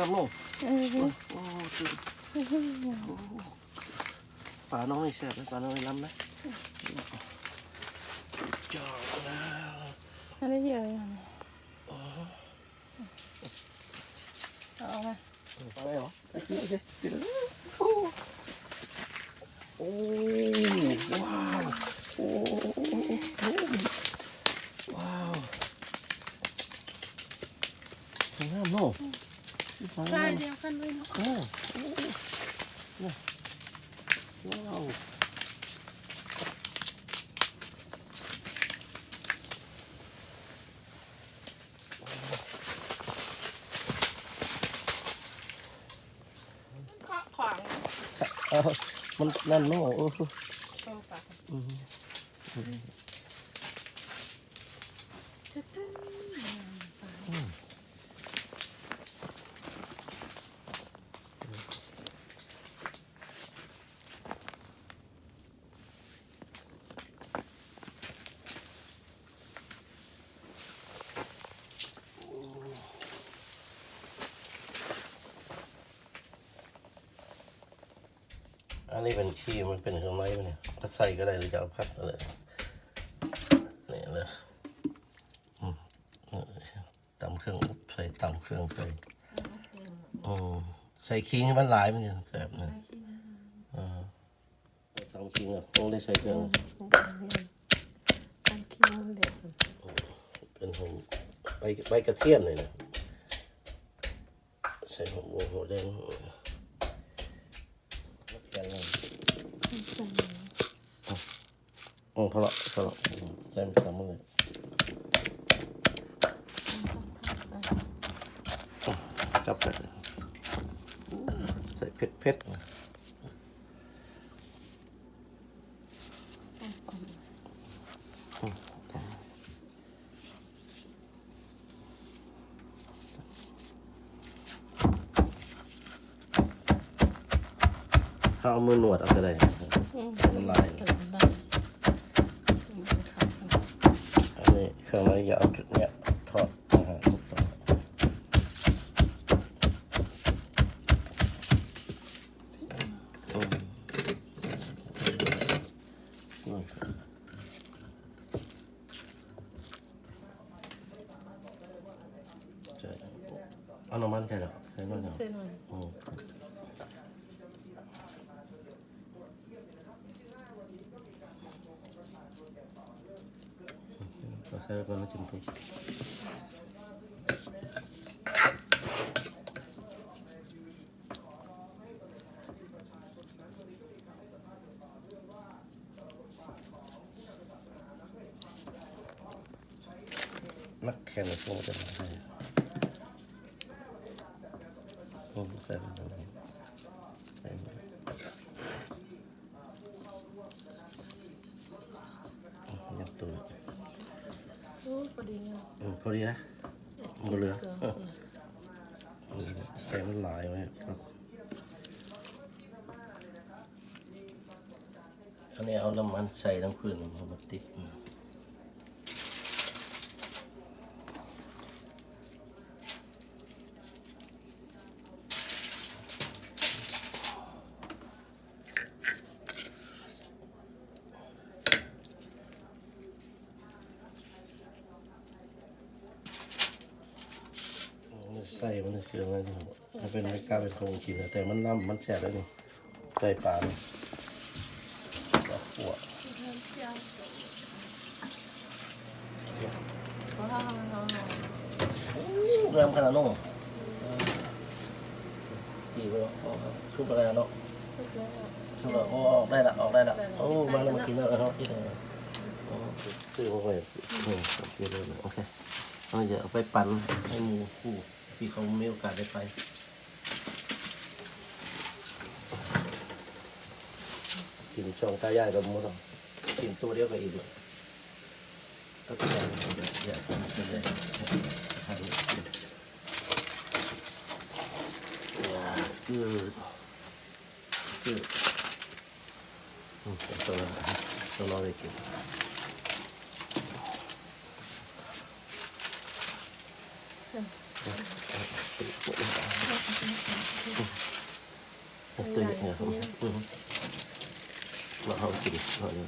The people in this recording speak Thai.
ำโน่โอ้ปลาน้องนี่แซ่บเลยปลาน้องนี่ล้ำนะจอดแล้วอันนี้เยอะยังเอามาอะไรเหรอโอเคโอ้ว้าวโอ้ว้าวสวยงามโน่ใช่เดียวกันเลยเนาะว้าวขวางมันนั่นโน่อันนี้เป็นขี้มันเป็นเครื่องไม้มันเนี่ยก็ใส่ก็ได้หรือจะเอาพัดอะไรนี่เลยตำเครื่องใส่ตำเครื่องใส่ใส่ขิงให้มันหลายมันเนี่ยแซ่บเนี่ยตำขิงอ่ะต้องได้ใส่เครื่องตำขิงเด็ดเป็นหอมใบกระเทียมเลยนะใส่หัวแดงพอละใส่สามมือจับไปใส่เผ็ดถ้าเอามือหนวดเอาก็ได้มันลายอันนี้เครื่องไม้อย่าเอาจุดเนี้ยทอดเอาน้ำมันใช่หรอใส่น้ำมันใส่แล้วก็จิ้มทุกนักแข่งพวกจะมาให้ใส่ไปยัดตัวพอดีนะหมดเลยใส่มันหลายไว้ครับอันนี้เอาน้ำมันใส่ทั้งพื้นมาติดใส่มันคืออะไรนี่มันเป็นไม่กล้าเป็นโครงกินนะแต่มันน้ำมันแฉะแล้วนี่ใส่ปลาเนี่ยหัวเริ่มขนาดนู้นจีบแล้วชุบอะไรเนาะชุบแล้วออกได้ละโอ้มาแล้วมากินแล้วเขากินเลยซื้อมาไว้โอเคเลยโอเคเราจะเอาไปปั่นให้หมูคู่พี่เขามีโอกาสได้ไปกินช่องตายายกับหมูต้องกินตัวเดียวกับอีกเลยก็จะอย่าทำเป็นเลยทำอย่าคือตัวเราได้กิน ตัวใหญ่ครับเราเอากินเราเนี่ย